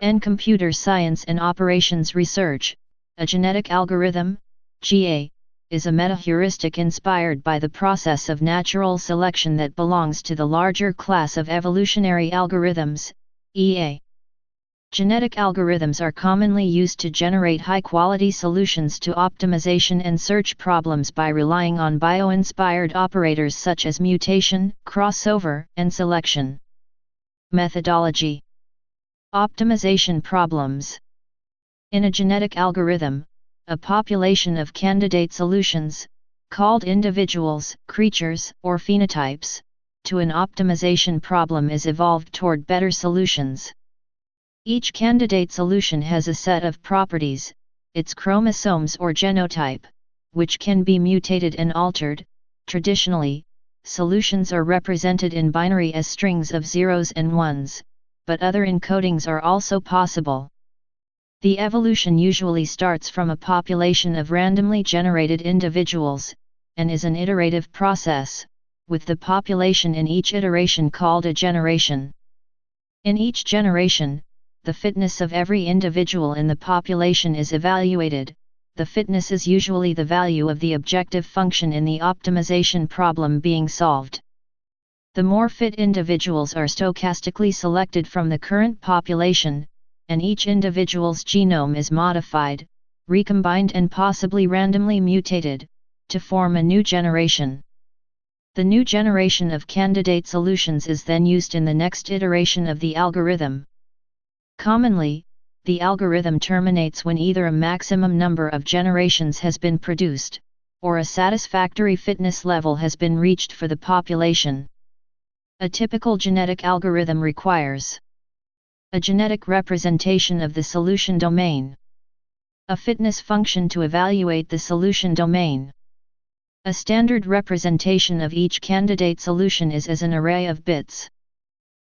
In computer science and operations research, a genetic algorithm, GA, is a meta-heuristic inspired by the process of natural selection that belongs to the larger class of evolutionary algorithms, EA. Genetic algorithms are commonly used to generate high-quality solutions to optimization and search problems by relying on bio-inspired operators such as mutation, crossover, and selection. Methodology. Optimization problems. In a genetic algorithm, a population of candidate solutions, called individuals, creatures, or phenotypes, to an optimization problem is evolved toward better solutions. Each candidate solution has a set of properties, its chromosomes or genotype, which can be mutated and altered. Traditionally, solutions are represented in binary as strings of zeros and ones, but other encodings are also possible. The evolution usually starts from a population of randomly generated individuals, and is an iterative process, with the population in each iteration called a generation. In each generation, the fitness of every individual in the population is evaluated. The fitness is usually the value of the objective function in the optimization problem being solved. The more fit individuals are stochastically selected from the current population, and each individual's genome is modified, recombined and possibly randomly mutated, to form a new generation. The new generation of candidate solutions is then used in the next iteration of the algorithm. Commonly, the algorithm terminates when either a maximum number of generations has been produced, or a satisfactory fitness level has been reached for the population. A typical genetic algorithm requires a genetic representation of the solution domain, a fitness function to evaluate the solution domain. A standard representation of each candidate solution is as an array of bits.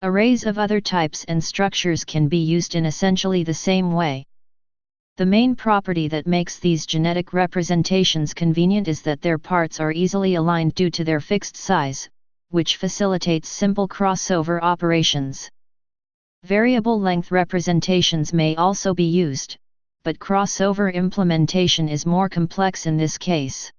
Arrays of other types and structures can be used in essentially the same way. The main property that makes these genetic representations convenient is that their parts are easily aligned due to their fixed size, which facilitates simple crossover operations. Variable length representations may also be used, but crossover implementation is more complex in this case.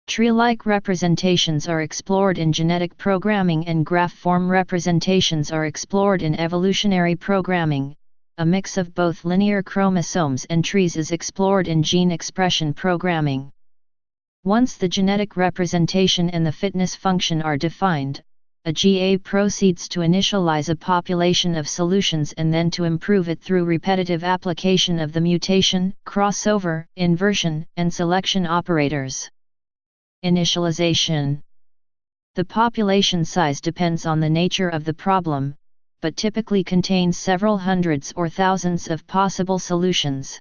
Tree-like representations are explored in genetic programming and graph form representations are explored in evolutionary programming. A mix of both linear chromosomes and trees is explored in gene expression programming. Once the genetic representation and the fitness function are defined, a GA proceeds to initialize a population of solutions and then to improve it through repetitive application of the mutation, crossover, inversion, and selection operators. Initialization. The population size depends on the nature of the problem, but typically contains several hundreds or thousands of possible solutions.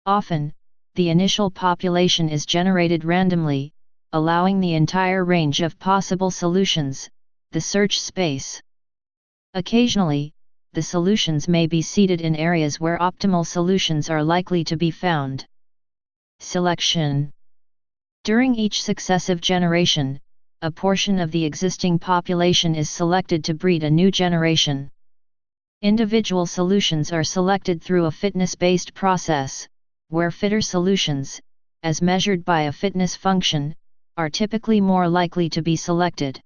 Often, the initial population is generated randomly, allowing the entire range of possible solutions, the search space. Occasionally, the solutions may be seeded in areas where optimal solutions are likely to be found. Selection. During each successive generation, a portion of the existing population is selected to breed a new generation. Individual solutions are selected through a fitness-based process, where fitter solutions, as measured by a fitness function, are typically more likely to be selected.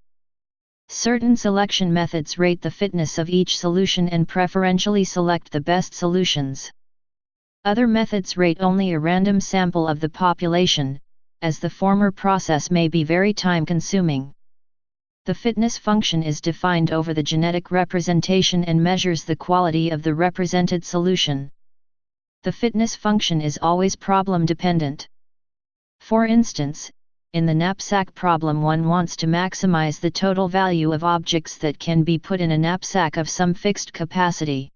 Certain selection methods rate the fitness of each solution and preferentially select the best solutions. Other methods rate only a random sample of the population, as the former process may be very time-consuming. The fitness function is defined over the genetic representation and measures the quality of the represented solution. The fitness function is always problem-dependent. For instance, in the knapsack problem one wants to maximize the total value of objects that can be put in a knapsack of some fixed capacity.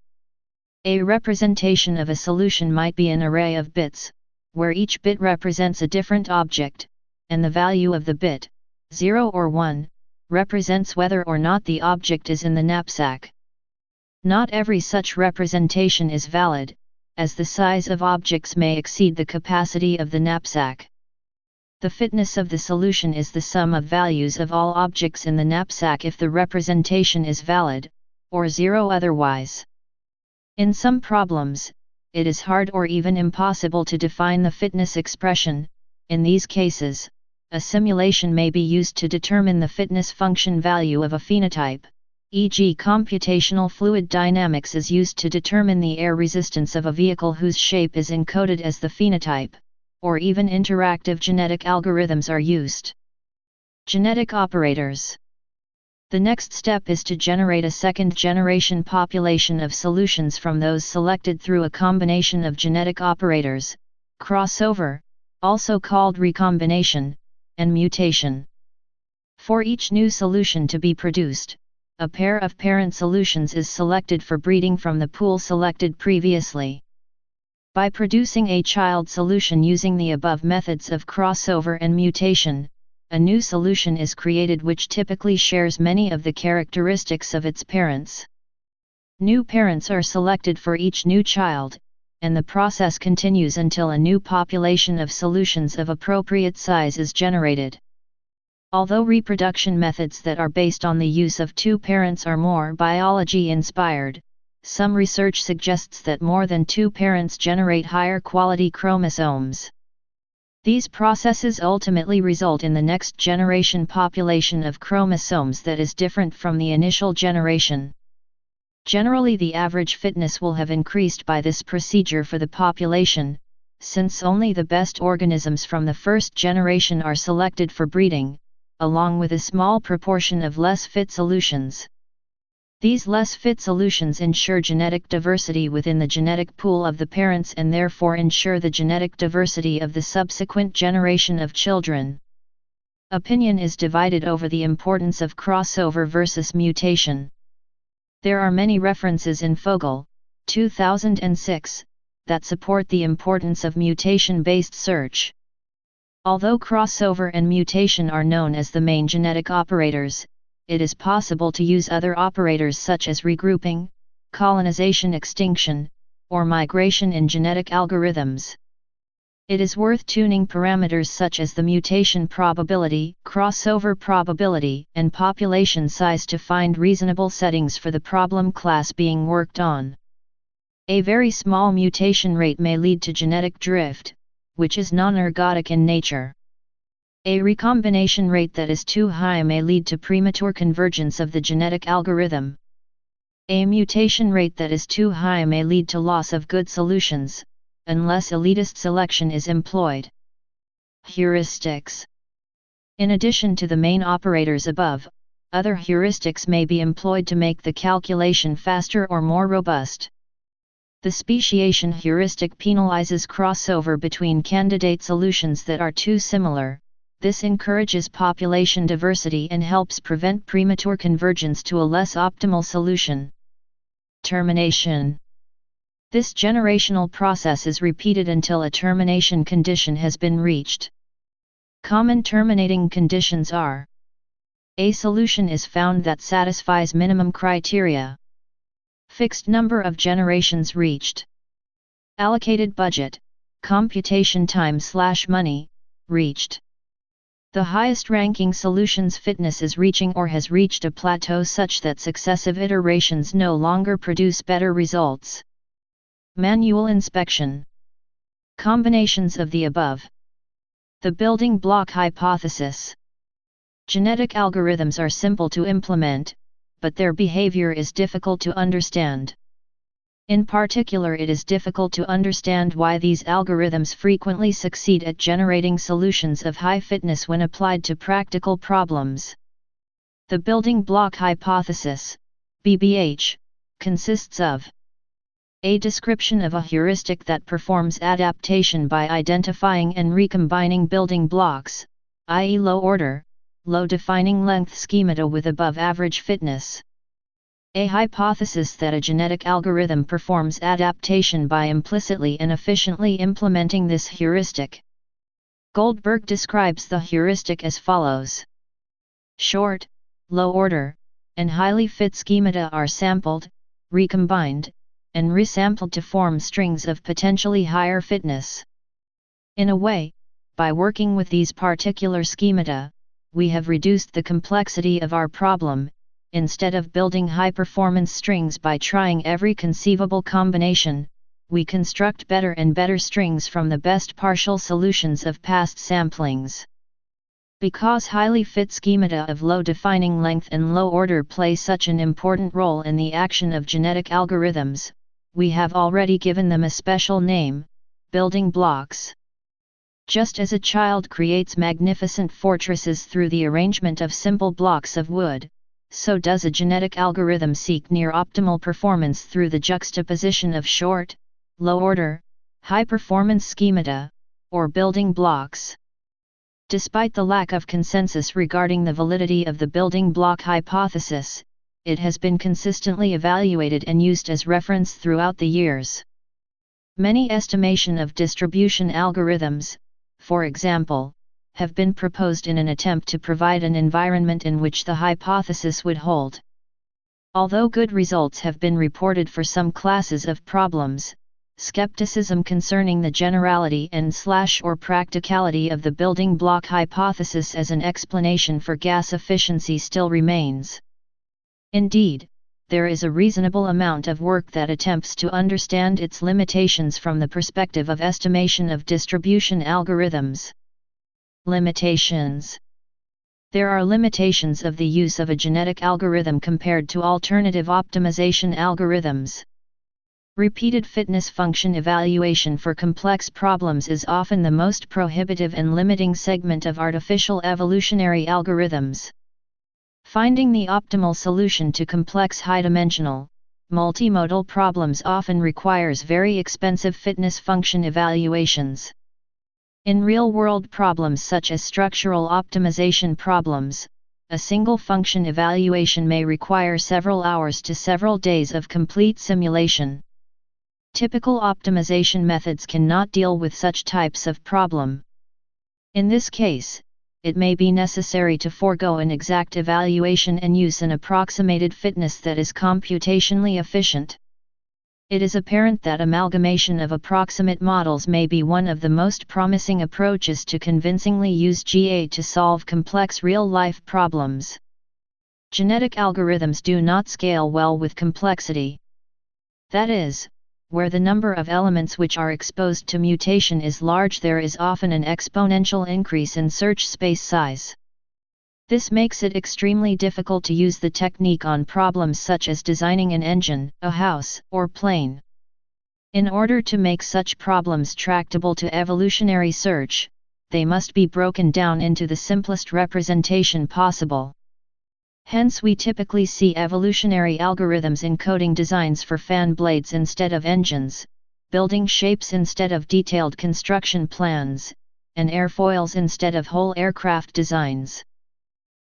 A representation of a solution might be an array of bits, where each bit represents a different object, and the value of the bit, 0 or 1, represents whether or not the object is in the knapsack. Not every such representation is valid, as the size of objects may exceed the capacity of the knapsack. The fitness of the solution is the sum of values of all objects in the knapsack if the representation is valid, or 0 otherwise. In some problems, it is hard or even impossible to define the fitness expression. In these cases, a simulation may be used to determine the fitness function value of a phenotype, e.g. computational fluid dynamics is used to determine the air resistance of a vehicle whose shape is encoded as the phenotype, or even interactive genetic algorithms are used. Genetic operators. The next step is to generate a second-generation population of solutions from those selected through a combination of genetic operators, crossover, also called recombination, and mutation. For each new solution to be produced, a pair of parent solutions is selected for breeding from the pool selected previously. By producing a child solution using the above methods of crossover and mutation, a new solution is created which typically shares many of the characteristics of its parents. New parents are selected for each new child, and the process continues until a new population of solutions of appropriate size is generated. Although reproduction methods that are based on the use of two parents are more biology-inspired, some research suggests that more than two parents generate higher quality chromosomes. These processes ultimately result in the next generation population of chromosomes that is different from the initial generation. Generally, the average fitness will have increased by this procedure for the population, since only the best organisms from the first generation are selected for breeding, along with a small proportion of less fit solutions. These less fit solutions ensure genetic diversity within the genetic pool of the parents and therefore ensure the genetic diversity of the subsequent generation of children. Opinion is divided over the importance of crossover versus mutation. There are many references in Fogel, 2006, that support the importance of mutation-based search. Although crossover and mutation are known as the main genetic operators, it is possible to use other operators such as regrouping, colonization extinction, or migration in genetic algorithms. It is worth tuning parameters such as the mutation probability, crossover probability, and population size to find reasonable settings for the problem class being worked on. A very small mutation rate may lead to genetic drift, which is non-ergodic in nature. A recombination rate that is too high may lead to premature convergence of the genetic algorithm. A mutation rate that is too high may lead to loss of good solutions, unless elitist selection is employed. Heuristics. In addition to the main operators above, other heuristics may be employed to make the calculation faster or more robust. The speciation heuristic penalizes crossover between candidate solutions that are too similar. This encourages population diversity and helps prevent premature convergence to a less optimal solution. Termination. This generational process is repeated until a termination condition has been reached. Common terminating conditions are: a solution is found that satisfies minimum criteria. Fixed number of generations reached. Allocated budget, computation time/money, reached. The highest ranking solution's fitness is reaching or has reached a plateau such that successive iterations no longer produce better results. Manual inspection. Combinations of the above. The building block hypothesis. Genetic algorithms are simple to implement, but their behavior is difficult to understand. In particular, it is difficult to understand why these algorithms frequently succeed at generating solutions of high fitness when applied to practical problems. The building block hypothesis, BBH, consists of a description of a heuristic that performs adaptation by identifying and recombining building blocks, i.e. low-order, low-defining length schemata with above-average fitness. A hypothesis that a genetic algorithm performs adaptation by implicitly and efficiently implementing this heuristic. Goldberg describes the heuristic as follows. Short, low-order, and highly fit schemata are sampled, recombined, and resampled to form strings of potentially higher fitness. In a way, by working with these particular schemata, we have reduced the complexity of our problem, instead of building high-performance strings by trying every conceivable combination, we construct better and better strings from the best partial solutions of past samplings. Because highly fit schemata of low defining length and low order play such an important role in the action of genetic algorithms, we have already given them a special name: building blocks. Just as a child creates magnificent fortresses through the arrangement of simple blocks of wood, so does a genetic algorithm seek near optimal performance through the juxtaposition of short, low-order, high-performance schemata, or building blocks. Despite the lack of consensus regarding the validity of the building block hypothesis, it has been consistently evaluated and used as reference throughout the years. Many estimation of distribution algorithms, for example, have been proposed in an attempt to provide an environment in which the hypothesis would hold. Although good results have been reported for some classes of problems, skepticism concerning the generality and/or practicality of the building block hypothesis as an explanation for gas efficiency still remains. Indeed, there is a reasonable amount of work that attempts to understand its limitations from the perspective of estimation of distribution algorithms. Limitations. There are limitations of the use of a genetic algorithm compared to alternative optimization algorithms. Repeated fitness function evaluation for complex problems is often the most prohibitive and limiting segment of artificial evolutionary algorithms. Finding the optimal solution to complex high-dimensional, multimodal problems often requires very expensive fitness function evaluations. In real-world problems such as structural optimization problems, a single function evaluation may require several hours to several days of complete simulation. Typical optimization methods cannot deal with such types of problem. In this case, it may be necessary to forego an exact evaluation and use an approximated fitness that is computationally efficient. It is apparent that amalgamation of approximate models may be one of the most promising approaches to convincingly use GA to solve complex real-life problems. Genetic algorithms do not scale well with complexity. That is, where the number of elements which are exposed to mutation is large, there is often an exponential increase in search space size. This makes it extremely difficult to use the technique on problems such as designing an engine, a house, or plane. In order to make such problems tractable to evolutionary search, they must be broken down into the simplest representation possible. Hence we typically see evolutionary algorithms encoding designs for fan blades instead of engines, building shapes instead of detailed construction plans, and airfoils instead of whole aircraft designs.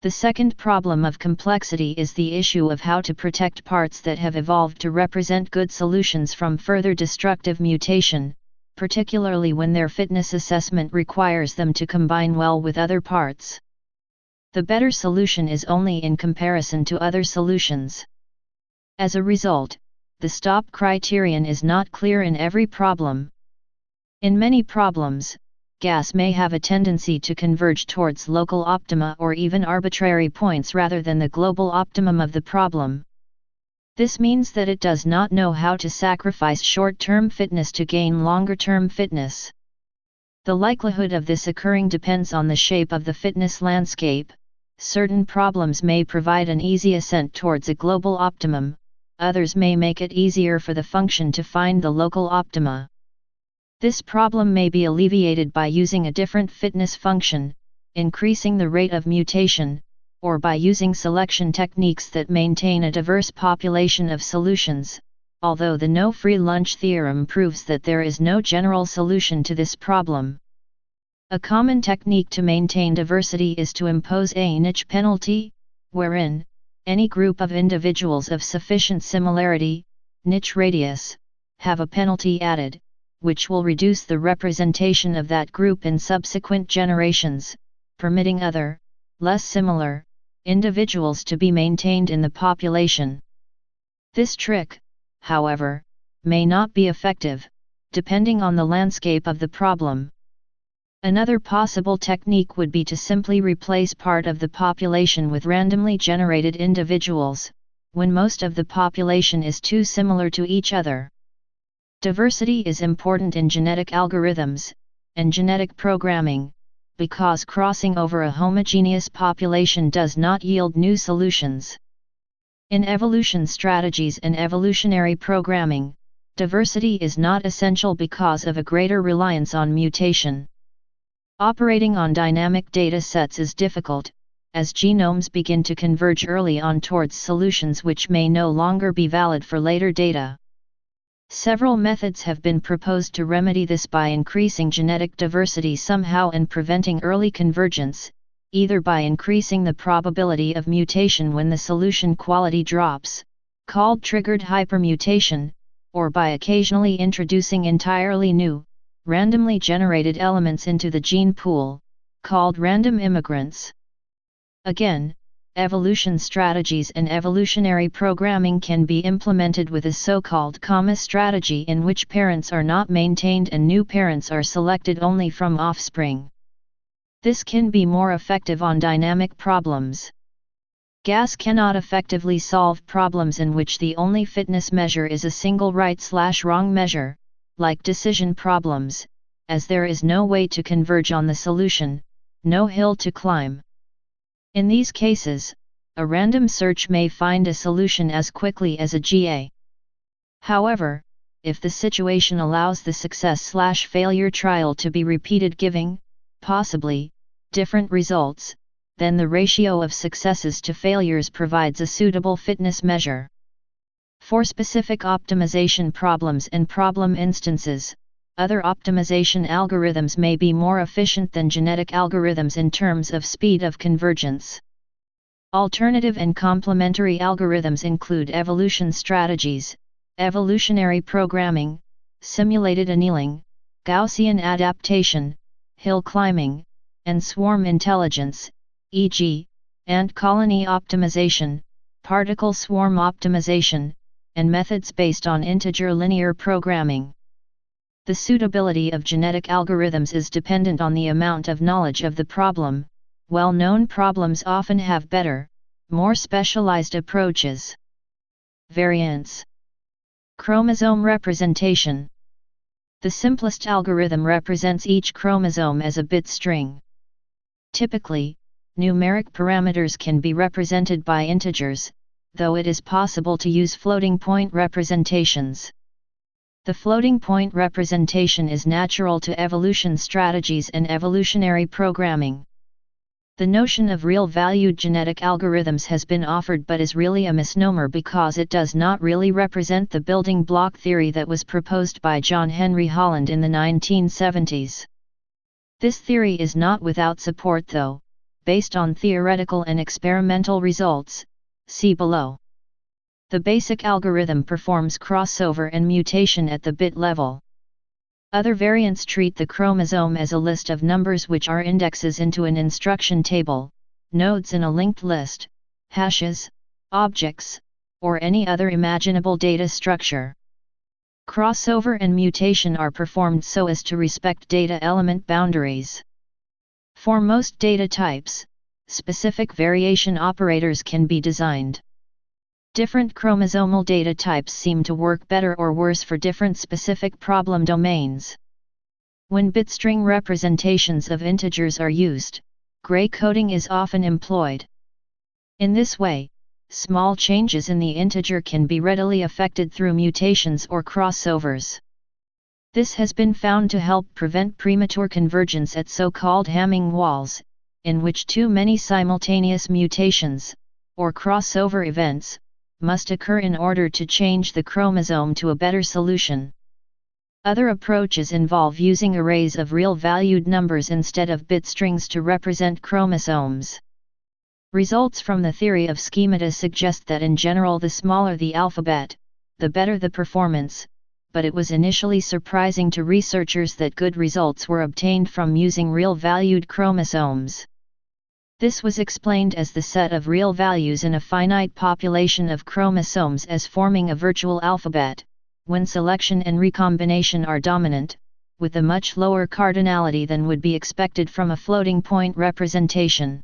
The second problem of complexity is the issue of how to protect parts that have evolved to represent good solutions from further destructive mutation, particularly when their fitness assessment requires them to combine well with other parts. The better solution is only in comparison to other solutions. As a result, the stop criterion is not clear in every problem. In many problems, gas may have a tendency to converge towards local optima or even arbitrary points rather than the global optimum of the problem. This means that it does not know how to sacrifice short-term fitness to gain longer-term fitness. The likelihood of this occurring depends on the shape of the fitness landscape. Certain problems may provide an easy ascent towards a global optimum, others may make it easier for the function to find the local optima. This problem may be alleviated by using a different fitness function, increasing the rate of mutation, or by using selection techniques that maintain a diverse population of solutions, although the no free lunch theorem proves that there is no general solution to this problem. A common technique to maintain diversity is to impose a niche penalty, wherein any group of individuals of sufficient similarity, niche radius, have a penalty added, which will reduce the representation of that group in subsequent generations, permitting other, less similar, individuals to be maintained in the population. This trick, however, may not be effective, depending on the landscape of the problem. Another possible technique would be to simply replace part of the population with randomly generated individuals, when most of the population is too similar to each other. Diversity is important in genetic algorithms and genetic programming, because crossing over a homogeneous population does not yield new solutions. In evolution strategies and evolutionary programming, diversity is not essential because of a greater reliance on mutation. Operating on dynamic data sets is difficult, as genomes begin to converge early on towards solutions which may no longer be valid for later data. Several methods have been proposed to remedy this by increasing genetic diversity somehow and preventing early convergence, either by increasing the probability of mutation when the solution quality drops, called triggered hypermutation, or by occasionally introducing entirely new, randomly generated elements into the gene pool, called random immigrants. Again, evolution strategies and evolutionary programming can be implemented with a so-called comma strategy in which parents are not maintained and new parents are selected only from offspring. This can be more effective on dynamic problems. GAS cannot effectively solve problems in which the only fitness measure is a single right/wrong measure, like decision problems, as there is no way to converge on the solution, no hill to climb. In these cases, a random search may find a solution as quickly as a GA. However, if the situation allows the success/failure trial to be repeated giving, possibly, different results, then the ratio of successes to failures provides a suitable fitness measure. For specific optimization problems and problem instances, other optimization algorithms may be more efficient than genetic algorithms in terms of speed of convergence. Alternative and complementary algorithms include evolution strategies, evolutionary programming, simulated annealing, Gaussian adaptation, hill climbing, and swarm intelligence, e.g., ant colony optimization, particle swarm optimization, and methods based on integer linear programming. The suitability of genetic algorithms is dependent on the amount of knowledge of the problem. Well-known problems often have better, more specialized approaches. Variants. Chromosome representation. The simplest algorithm represents each chromosome as a bit string. Typically, numeric parameters can be represented by integers, though it is possible to use floating point representations. The floating point representation is natural to evolution strategies and evolutionary programming. The notion of real-valued genetic algorithms has been offered but is really a misnomer because it does not really represent the building block theory that was proposed by John Henry Holland in the 1970s. This theory is not without support though, based on theoretical and experimental results, see below. The basic algorithm performs crossover and mutation at the bit level. Other variants treat the chromosome as a list of numbers which are indexes into an instruction table, nodes in a linked list, hashes, objects, or any other imaginable data structure. Crossover and mutation are performed so as to respect data element boundaries. For most data types, specific variation operators can be designed. Different chromosomal data types seem to work better or worse for different specific problem domains. When bitstring representations of integers are used, gray coding is often employed. In this way, small changes in the integer can be readily affected through mutations or crossovers. This has been found to help prevent premature convergence at so-called Hamming walls, in which too many simultaneous mutations, or crossover events, must occur in order to change the chromosome to a better solution. Other approaches involve using arrays of real-valued numbers instead of bit strings to represent chromosomes. Results from the theory of schemata suggest that in general the smaller the alphabet, the better the performance, but it was initially surprising to researchers that good results were obtained from using real-valued chromosomes. This was explained as the set of real values in a finite population of chromosomes as forming a virtual alphabet. When selection and recombination are dominant, with a much lower cardinality than would be expected from a floating point representation.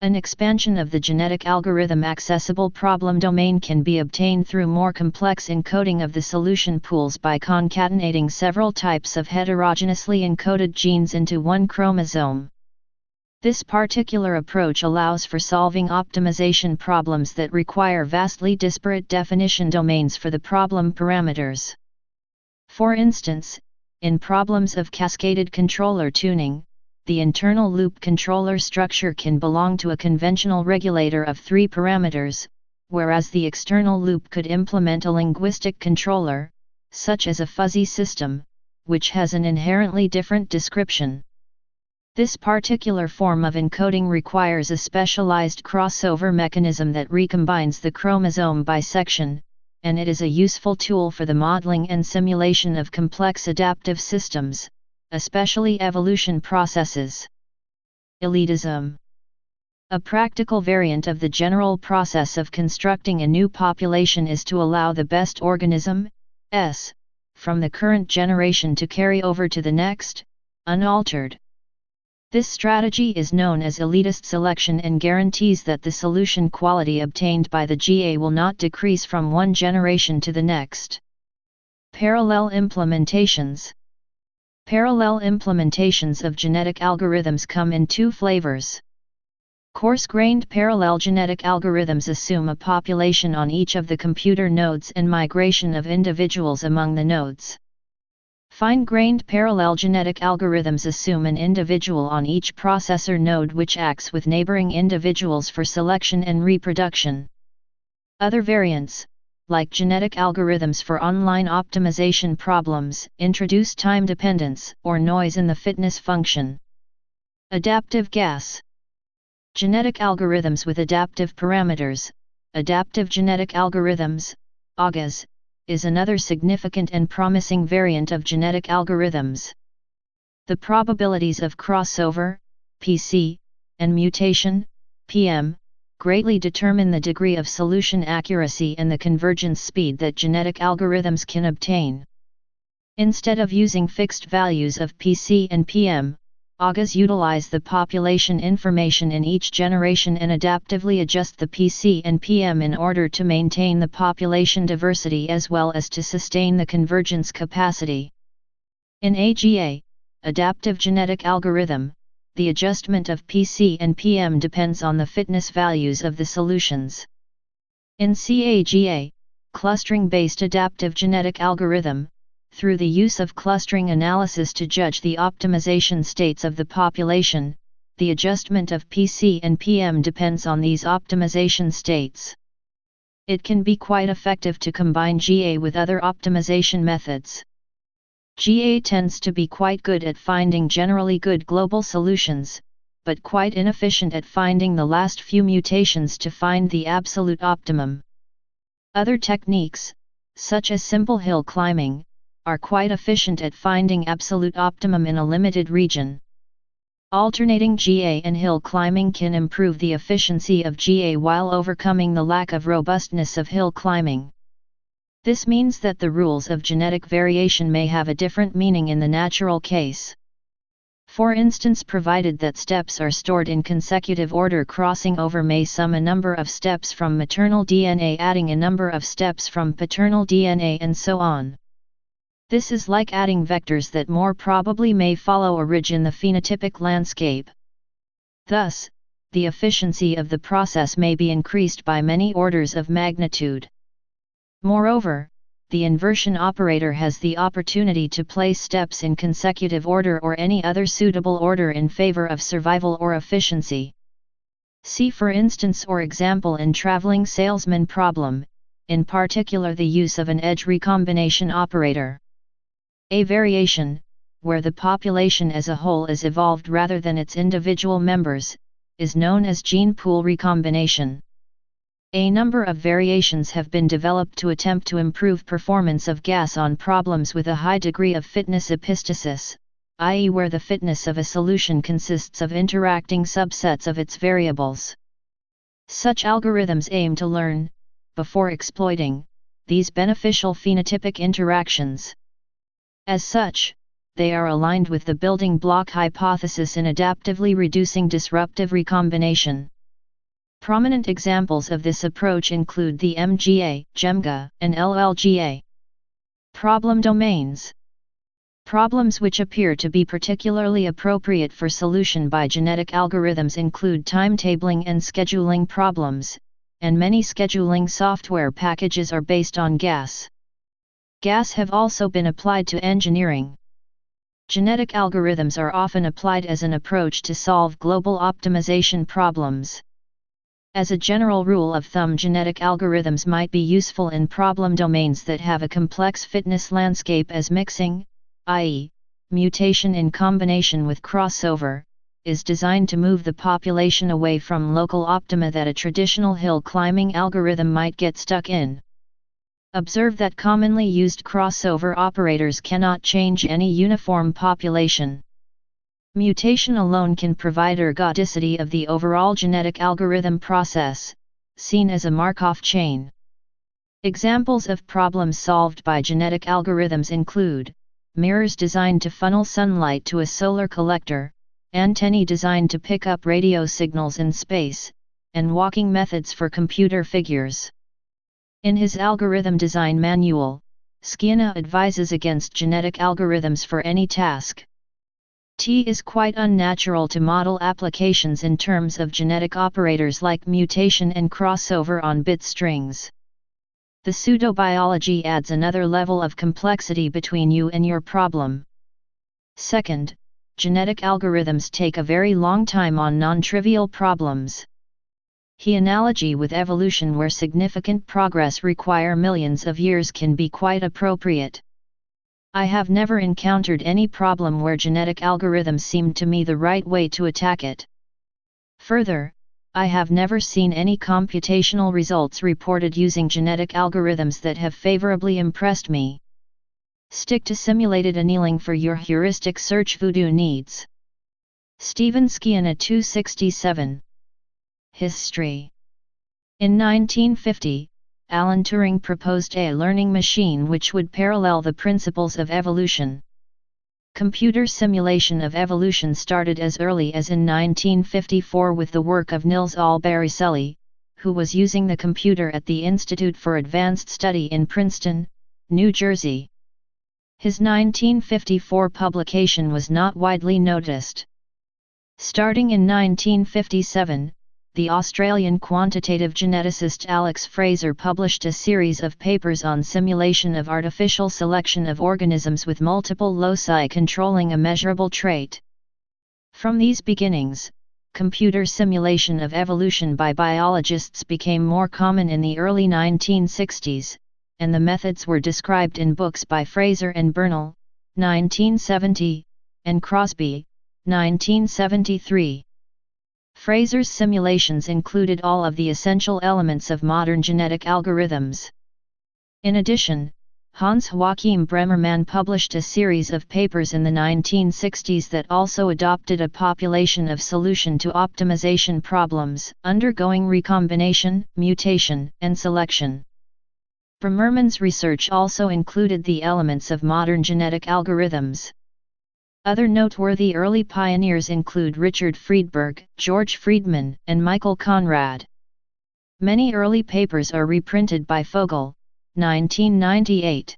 An expansion of the genetic algorithm accessible problem domain can be obtained through more complex encoding of the solution pools by concatenating several types of heterogeneously encoded genes into one chromosome. This particular approach allows for solving optimization problems that require vastly disparate definition domains for the problem parameters. For instance, in problems of cascaded controller tuning, the internal loop controller structure can belong to a conventional regulator of 3 parameters, whereas the external loop could implement a linguistic controller, such as a fuzzy system, which has an inherently different description. This particular form of encoding requires a specialized crossover mechanism that recombines the chromosome bisection, and it is a useful tool for the modeling and simulation of complex adaptive systems, especially evolution processes. Elitism. A practical variant of the general process of constructing a new population is to allow the best organism, S, from the current generation to carry over to the next, unaltered. This strategy is known as elitist selection and guarantees that the solution quality obtained by the GA will not decrease from one generation to the next. Parallel implementations. Parallel implementations of genetic algorithms come in 2 flavors. Coarse-grained parallel genetic algorithms assume a population on each of the computer nodes and migration of individuals among the nodes. Fine-grained parallel genetic algorithms assume an individual on each processor node which acts with neighboring individuals for selection and reproduction. Other variants, like genetic algorithms for online optimization problems, introduce time dependence or noise in the fitness function. Adaptive gas. Genetic algorithms with adaptive parameters, adaptive genetic algorithms, AGAs, is another significant and promising variant of genetic algorithms. The probabilities of crossover, PC, and mutation, PM, greatly determine the degree of solution accuracy and the convergence speed that genetic algorithms can obtain. Instead of using fixed values of PC and PM, AGAs utilize the population information in each generation and adaptively adjust the PC and PM in order to maintain the population diversity as well as to sustain the convergence capacity. In AGA, adaptive genetic algorithm, the adjustment of PC and PM depends on the fitness values of the solutions. In CAGA, clustering-based adaptive genetic algorithm, through the use of clustering analysis to judge the optimization states of the population, the adjustment of PC and PM depends on these optimization states. It can be quite effective to combine GA with other optimization methods. GA tends to be quite good at finding generally good global solutions, but quite inefficient at finding the last few mutations to find the absolute optimum. Other techniques, such as simple hill climbing, are quite efficient at finding absolute optimum in a limited region. Alternating GA and hill climbing can improve the efficiency of GA while overcoming the lack of robustness of hill climbing. This means that the rules of genetic variation may have a different meaning in the natural case. For instance, provided that steps are stored in consecutive order, crossing over may sum a number of steps from maternal DNA, adding a number of steps from paternal DNA, and so on. This is like adding vectors that more probably may follow a ridge in the phenotypic landscape. Thus, the efficiency of the process may be increased by many orders of magnitude. Moreover, the inversion operator has the opportunity to place steps in consecutive order or any other suitable order in favor of survival or efficiency. See for instance or example in traveling salesman problem, in particular the use of an edge recombination operator. A variation, where the population as a whole is evolved rather than its individual members, is known as gene pool recombination. A number of variations have been developed to attempt to improve performance of gas on problems with a high degree of fitness epistasis, i.e. where the fitness of a solution consists of interacting subsets of its variables. Such algorithms aim to learn, before exploiting, these beneficial phenotypic interactions. As such, they are aligned with the building block hypothesis in adaptively reducing disruptive recombination. Prominent examples of this approach include the MGA, GEMGA, and LLGA. Problem domains. Problems which appear to be particularly appropriate for solution by genetic algorithms include timetabling and scheduling problems, and many scheduling software packages are based on GAS. GAS have also been applied to engineering. Genetic algorithms are often applied as an approach to solve global optimization problems. As a general rule of thumb, genetic algorithms might be useful in problem domains that have a complex fitness landscape, as mixing, i.e., mutation in combination with crossover, is designed to move the population away from local optima that a traditional hill climbing algorithm might get stuck in. Observe that commonly used crossover operators cannot change any uniform population. Mutation alone can provide ergodicity of the overall genetic algorithm process, seen as a Markov chain. Examples of problems solved by genetic algorithms include mirrors designed to funnel sunlight to a solar collector, antennae designed to pick up radio signals in space, and walking methods for computer figures. In his algorithm design manual, Sciana advises against genetic algorithms for any task. It is quite unnatural to model applications in terms of genetic operators like mutation and crossover on bit strings. The pseudobiology adds another level of complexity between you and your problem. Second, genetic algorithms take a very long time on non-trivial problems. The analogy with evolution, where significant progress requires millions of years, can be quite appropriate. I have never encountered any problem where genetic algorithms seemed to me the right way to attack it. Further, I have never seen any computational results reported using genetic algorithms that have favorably impressed me. Stick to simulated annealing for your heuristic search voodoo needs. Stephen Sciana 267. History. In 1950, Alan Turing proposed a learning machine which would parallel the principles of evolution. Computer simulation of evolution started as early as in 1954 with the work of Niels Albaricelli, who was using the computer at the Institute for Advanced Study in Princeton, New Jersey. His 1954 publication was not widely noticed. Starting in 1957, the Australian quantitative geneticist Alex Fraser published a series of papers on simulation of artificial selection of organisms with multiple loci controlling a measurable trait. From these beginnings, computer simulation of evolution by biologists became more common in the early 1960s, and the methods were described in books by Fraser and Bernal, 1970, and Crosby, 1973. Fraser's simulations included all of the essential elements of modern genetic algorithms. In addition, Hans Joachim Bremermann published a series of papers in the 1960s that also adopted a population of solution to optimization problems, undergoing recombination, mutation, and selection. Bremermann's research also included the elements of modern genetic algorithms. Other noteworthy early pioneers include Richard Friedberg, George Friedman, and Michael Conrad. Many early papers are reprinted by Fogel, 1998.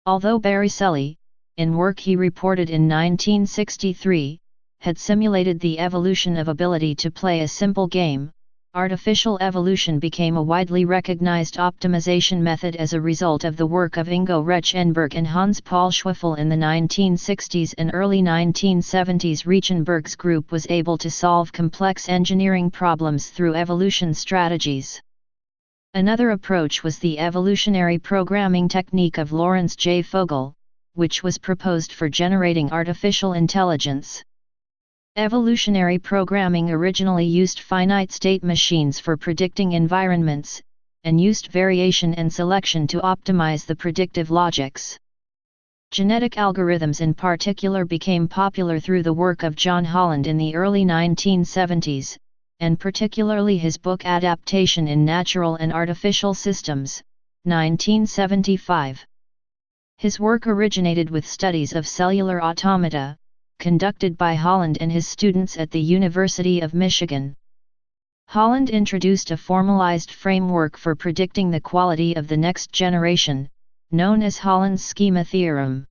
Although Baricelli, in work he reported in 1963, had simulated the evolution of ability to play a simple game, artificial evolution became a widely recognized optimization method as a result of the work of Ingo Reichenberg and Hans-Paul Schweffel in the 1960s and early 1970s. Reichenberg's group was able to solve complex engineering problems through evolution strategies. Another approach was the evolutionary programming technique of Lawrence J. Fogel, which was proposed for generating artificial intelligence. Evolutionary programming originally used finite-state machines for predicting environments, and used variation and selection to optimize the predictive logics. Genetic algorithms in particular became popular through the work of John Holland in the early 1970s, and particularly his book Adaptation in Natural and Artificial Systems, 1975. His work originated with studies of cellular automata, conducted by Holland and his students at the University of Michigan. Holland introduced a formalized framework for predicting the quality of the next generation, known as Holland's schema theorem.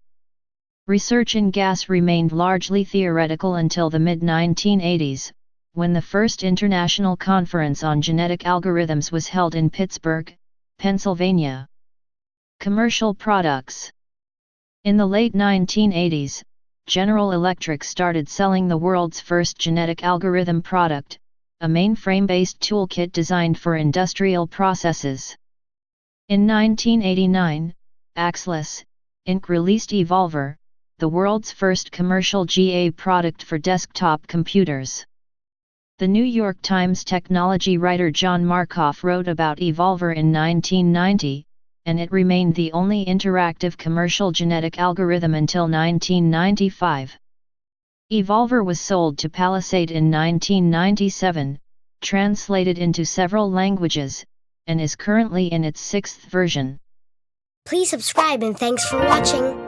Research in gas remained largely theoretical until the mid-1980s, when the first international conference on genetic algorithms was held in Pittsburgh, Pennsylvania. Commercial products. In the late 1980s, General Electric started selling the world's first genetic algorithm product, a mainframe-based toolkit designed for industrial processes. In 1989, Axlis, Inc. released Evolver, the world's first commercial GA product for desktop computers. The New York Times technology writer John Markoff wrote about Evolver in 1990, and it remained the only interactive commercial genetic algorithm until 1995. Evolver was sold to Palisade in 1997, translated into several languages, and is currently in its 6th version. Please subscribe and thanks for watching.